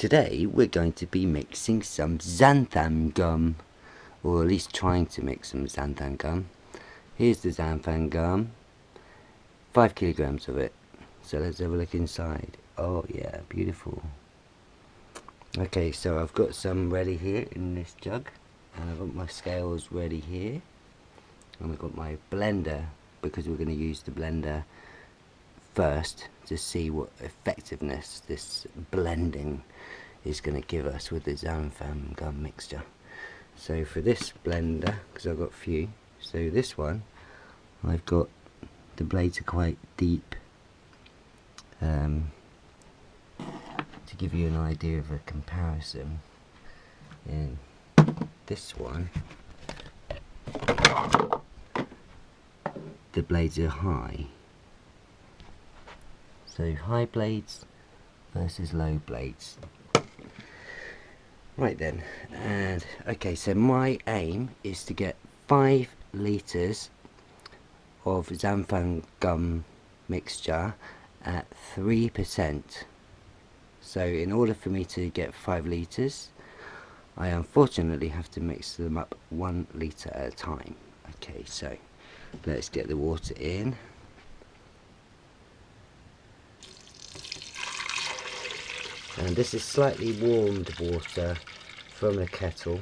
today we're going to be mixing some xanthan gum, or at least trying to mix some xanthan gum. Here's the xanthan gum, 5 kilograms of it. So let's have a look inside. Oh yeah, beautiful. Okay, so I've got some ready here in this jug, and I've got my scales ready here, and I've got my blender, because we're going to use the blender first to see what effectiveness this blending is going to give us with the xanthan gum mixture. So for this blender, because I've got a few, so this one I've got, the blades are quite deep, to give you an idea of a comparison. In this one the blades are high, so high blades versus low blades. Right then, and okay, so my aim is to get 5 litres of xanthan gum mixture at 3%. So in order for me to get 5 litres, I unfortunately have to mix them up 1 litre at a time. Okay, so let's get the water in. And this is slightly warmed water from a kettle.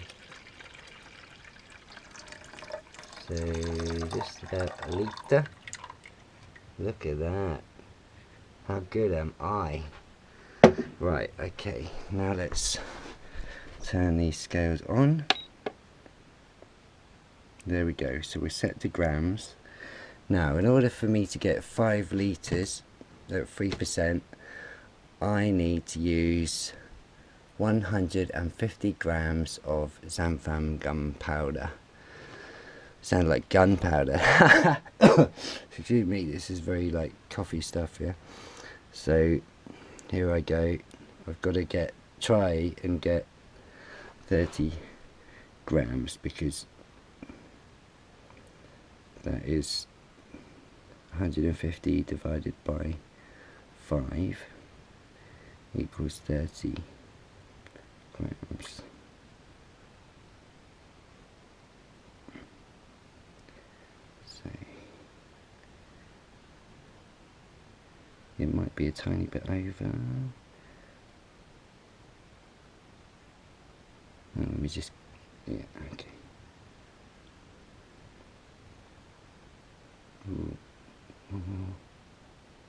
So just about a litre. Look at that. How good am I? Right, okay, now let's turn these scales on. There we go, so we're set to grams. Now, in order for me to get 5 litres at 3%, I need to use 150 grams of xanthan gum powder. Sound like gunpowder. Excuse me, this is very like coffee stuff here. So here I go. I've got to try and get 30 grams, because that is 150 divided by 5 equals 30 grams. So it might be a tiny bit over. Let me just, yeah, okay.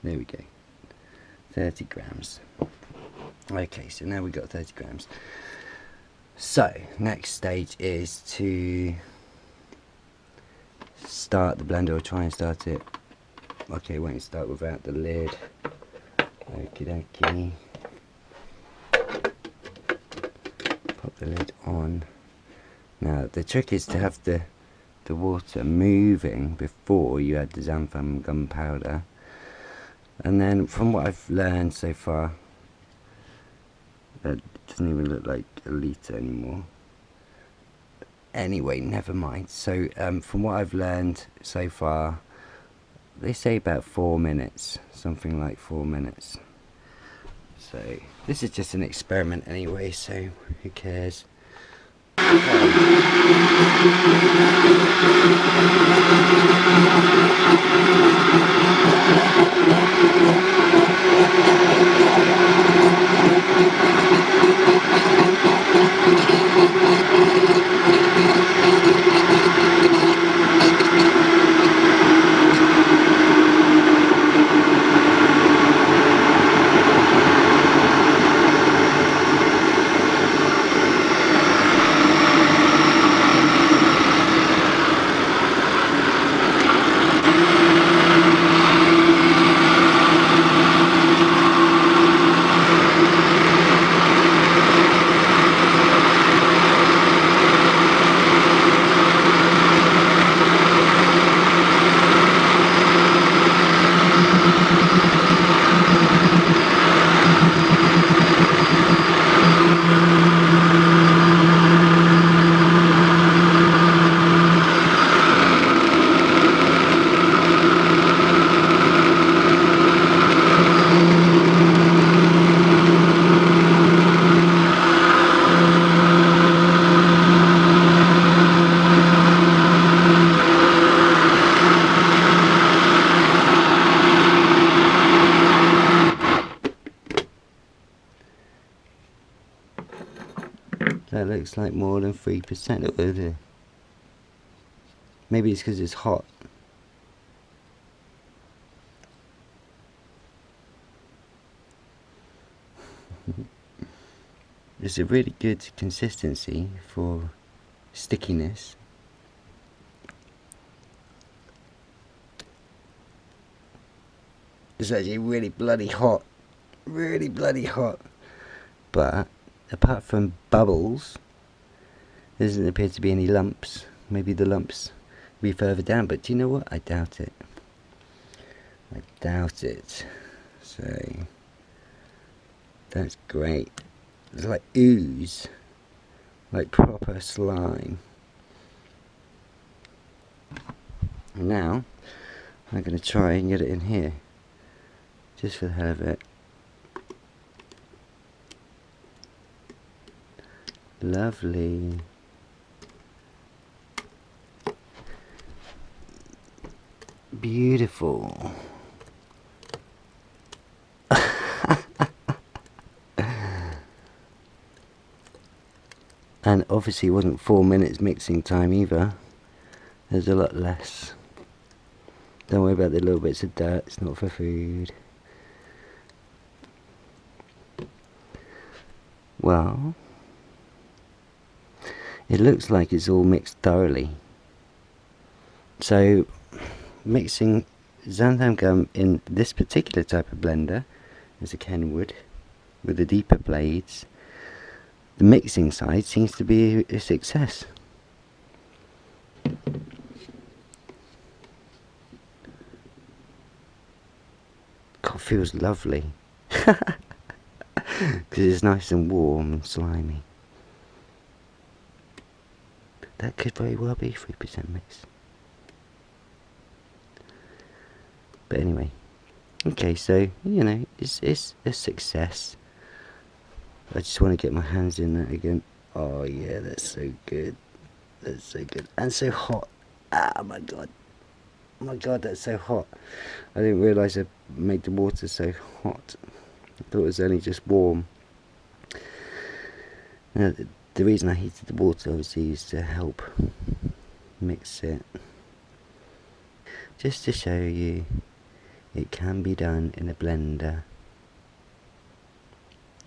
There we go, 30 grams. Okay, so now we've got 30 grams. So next stage is to start the blender, or try and start it. Okay, won't start without the lid. Okie dokie. Pop the lid on. Now the trick is to have the water moving before you add the xanthan gum powder. And then from what I've learned so far, it doesn't even look like a litre anymore. Anyway, never mind. So from what I've learned so far, they say about 4 minutes, something like 4 minutes. So this is just an experiment anyway, so who cares? That looks like more than 3%. Maybe it's because it's hot. It's a really good consistency for stickiness. It's actually really bloody hot. Really bloody hot. But apart from bubbles, there doesn't appear to be any lumps. Maybe the lumps will be further down, but do you know what? I doubt it. I doubt it. So that's great. It's like ooze, like proper slime. And now I'm going to try and get it in here, just for the hell of it. Lovely. Beautiful. And obviously it wasn't 4 minutes mixing time either. There's a lot less. Don't worry about the little bits of dirt, it's not for food. Well, it looks like it's all mixed thoroughly. So, mixing xanthan gum in this particular type of blender, as a Kenwood, with the deeper blades, the mixing side seems to be a success. God, feels lovely. Because it's nice and warm and slimy. That could very well be 3% mix. But anyway, okay, so you know, it's a success. I just want to get my hands in that again. Oh yeah, that's so good. That's so good and so hot. Ah, my god. Oh my god, that's so hot. I didn't realise I made the water so hot. I thought it was only just warm. Now, the reason I heated the water obviously is to help mix it. Just to show you, it can be done in a blender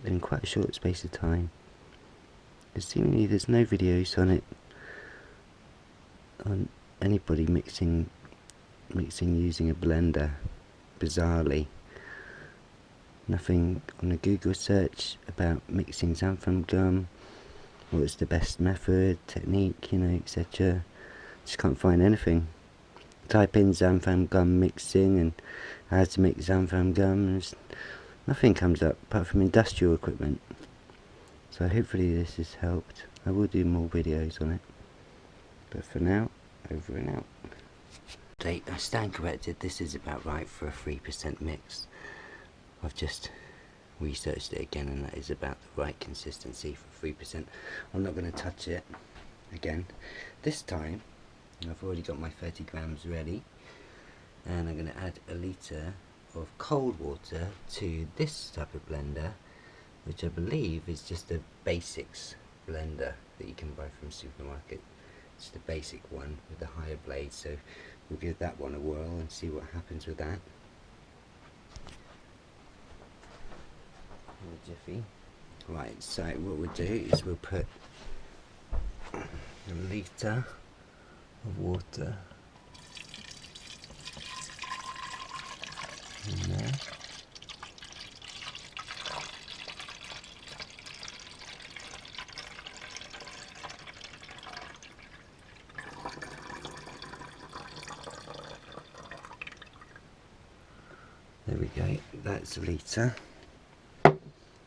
in quite a short space of time. Seemingly there's no videos on it, on anybody mixing using a blender, bizarrely. Nothing on a Google search about mixing xanthan gum, what's the best method, technique, you know, etc. Just can't find anything. Type in xanthan gum mixing and how to make xanthan gum, nothing comes up apart from industrial equipment. So hopefully this has helped. I will do more videos on it. But for now, over and out. I stand corrected, this is about right for a 3% mix. I've just researched it again and that is about the right consistency for 3%. I'm not going to touch it again. This time, I've already got my 30 grams ready. And I'm going to add a litre of cold water to this type of blender, which I believe is just a basics blender that you can buy from the supermarket. It's the basic one with the higher blade, so we'll give that one a whirl and see what happens with that. In a jiffy. Right, so what we'll do is we'll put a litre of water in there. There we go, that's a litre.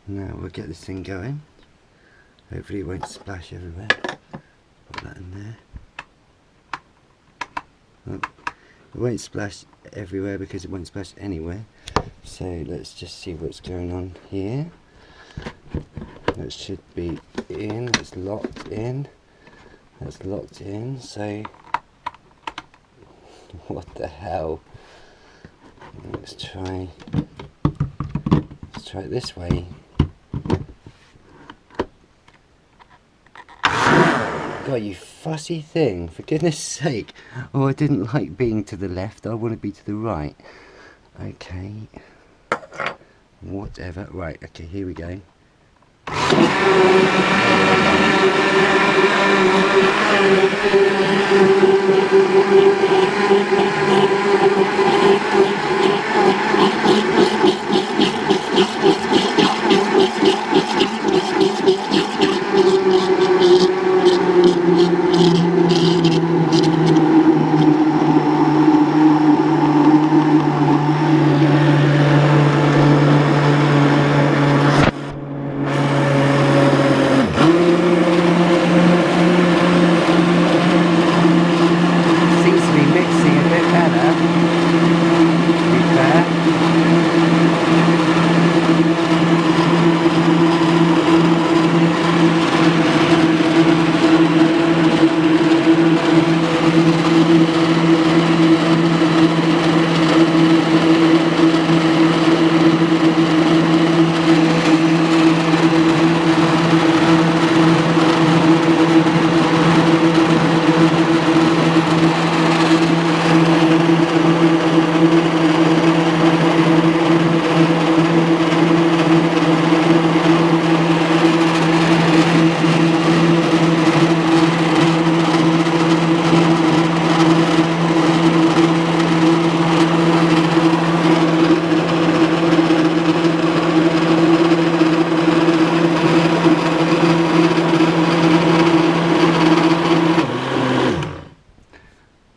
Now we'll get this thing going. Hopefully it won't splash everywhere. Put that in there. Oh, it won't splash everywhere because it won't splash anywhere. So let's just see what's going on here. That should be in, it's locked in. That's locked in, so what the hell? Let's try it this way. God, you fussy thing, for goodness sake. Oh, I didn't like being to the left, I want to be to the right. Okay. Whatever. Right, okay, here we go. Seems to be mixing a bit better, to be fair.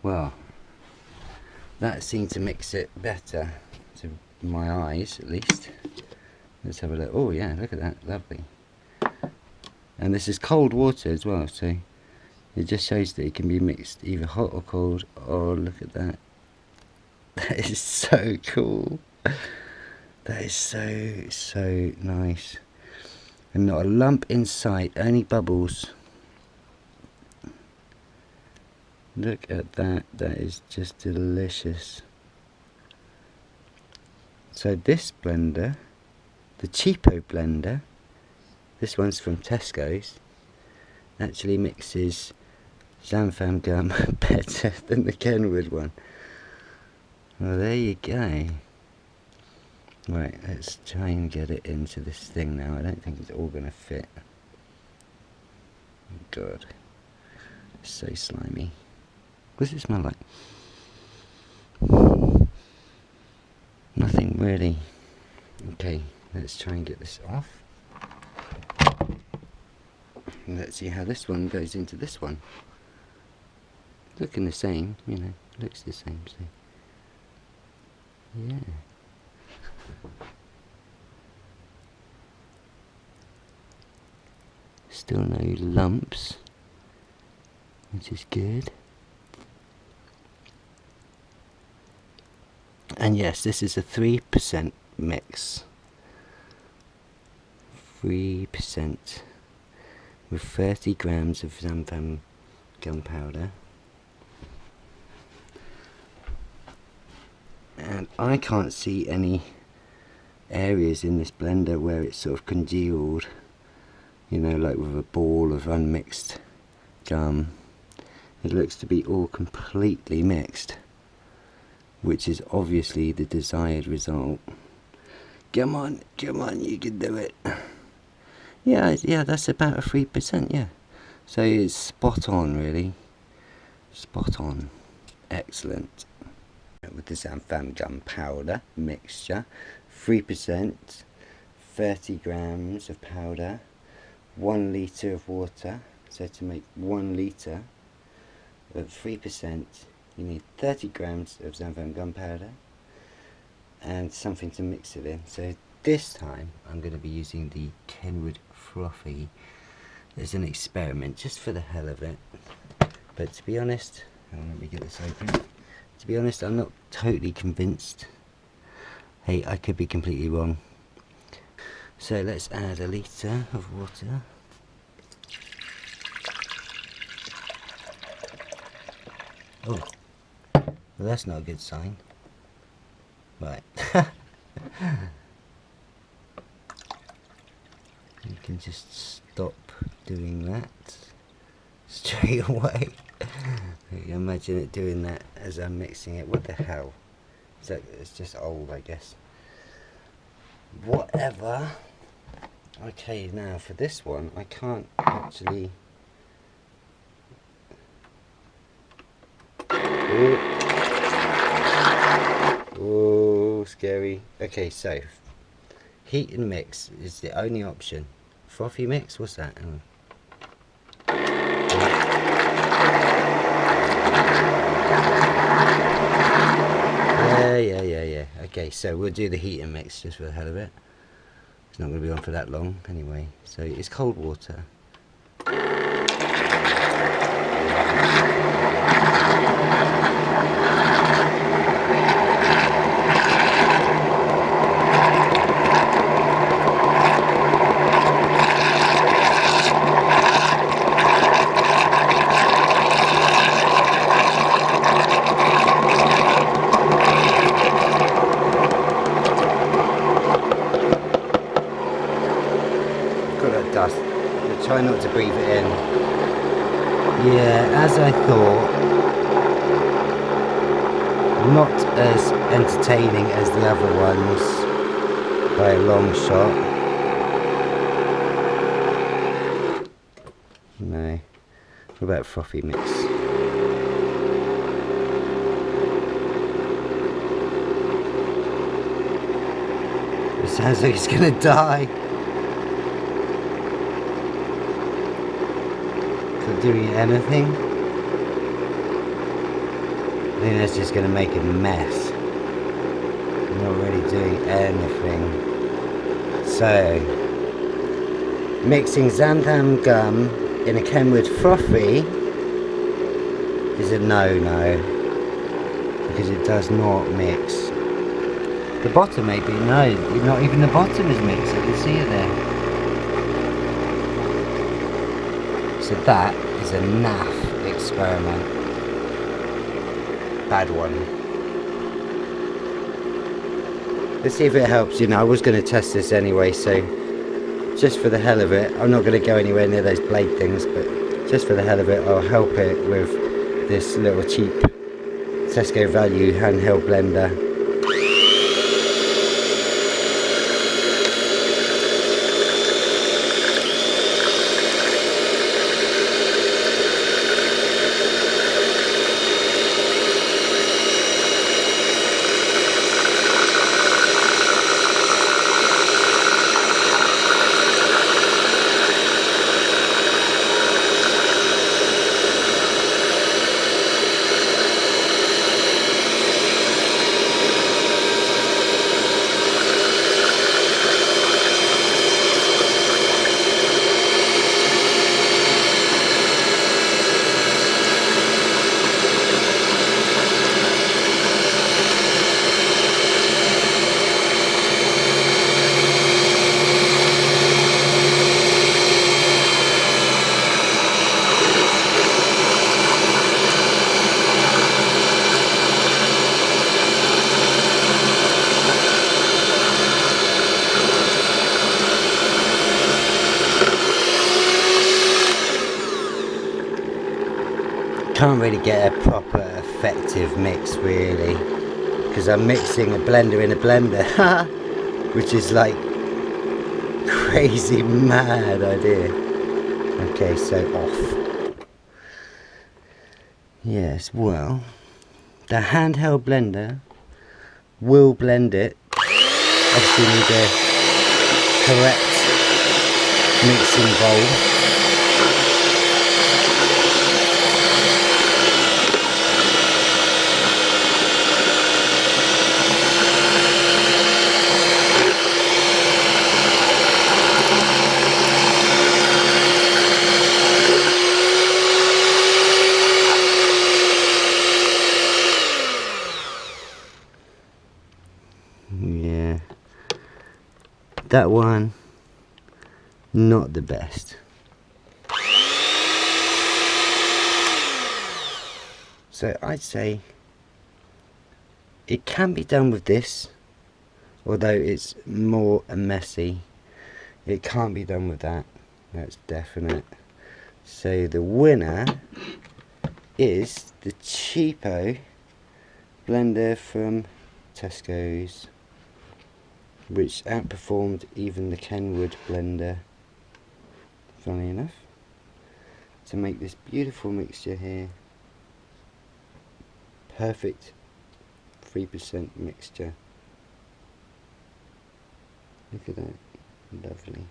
Well, that seemed to mix it better, to my eyes at least. Let's have a look. Oh yeah, look at that, lovely. And this is cold water as well, so it just shows that it can be mixed either hot or cold. Oh, look at that. That is so cool. That is so nice. And not a lump in sight, only bubbles. Look at that, that is just delicious. So this blender, the cheapo blender, this one's from Tesco's, actually mixes Xanthan Gum better than the Kenwood one. Well, there you go. Right, let's try and get it into this thing now. I don't think it's all going to fit. Oh God, it's so slimy. What does it smell like? Nothing really. Okay, let's try and get this off. And let's see how this one goes into this one. Looking the same, you know, looks the same, so yeah. Still no lumps, which is good. And yes, this is a 3% mix. 3% with 30 grams of Xanthan Gum powder. And I can't see any areas in this blender where it's sort of congealed, you know, like with a ball of unmixed gum. It looks to be all completely mixed, which is obviously the desired result. Come on, you can do it. Yeah, that's about a 3%, yeah. So it's spot on, really. Spot on. Excellent. With the Xanthan Gum powder mixture, 3%, 30 grams of powder, 1 litre of water. So to make 1 litre of 3%, you need 30 grams of Xanthan Gum powder and something to mix it in. So this time I'm going to be using the Kenwood Frothy as an experiment, just for the hell of it. But to be honest, let me get this open. To be honest, I'm not totally convinced. Hey, I could be completely wrong. So let's add a litre of water. Oh, well, that's not a good sign. Right. You can just stop doing that. straight away. Imagine it doing that as I'm mixing it. What the hell? It's just old, I guess. Whatever. Okay, now for this one, I can't actually... Oh, scary. Okay, so heat and mix is the only option. Frothy mix? What's that? Oh. Yeah. Okay, so we'll do the heat and mix just for the hell of it. It's not going to be on for that long anyway. So it's cold water. Dust, but try not to breathe it in. Yeah, as I thought, not as entertaining as the other ones by a long shot. No. What about frothy mix? It sounds like it's gonna die. Doing anything? I think that's just going to make a mess. I'm not really doing anything. So, mixing xanthan gum in a Kenwood frothy is a no-no, because it does not mix. The bottom maybe, no, not even the bottom is mixed. I can see it there. So that is a naff experiment. Bad one. Let's see if it helps. You know, I was going to test this anyway, so just for the hell of it, I'm not going to go anywhere near those blade things, but just for the hell of it, I'll help it with this little cheap Tesco Value handheld blender. Can't really get a proper effective mix really, because I'm mixing a blender in a blender, which is like crazy mad idea. Okay, so off. Yes, well, the handheld blender will blend it. Obviously need a correct mixing bowl. Yeah, that one, not the best. So I'd say it can be done with this, although it's more messy. It can't be done with that, that's definite. So the winner is the cheapo blender from Tesco's, which outperformed even the Kenwood blender, funnily enough, to make this beautiful mixture here. Perfect 3% mixture. Look at that, lovely.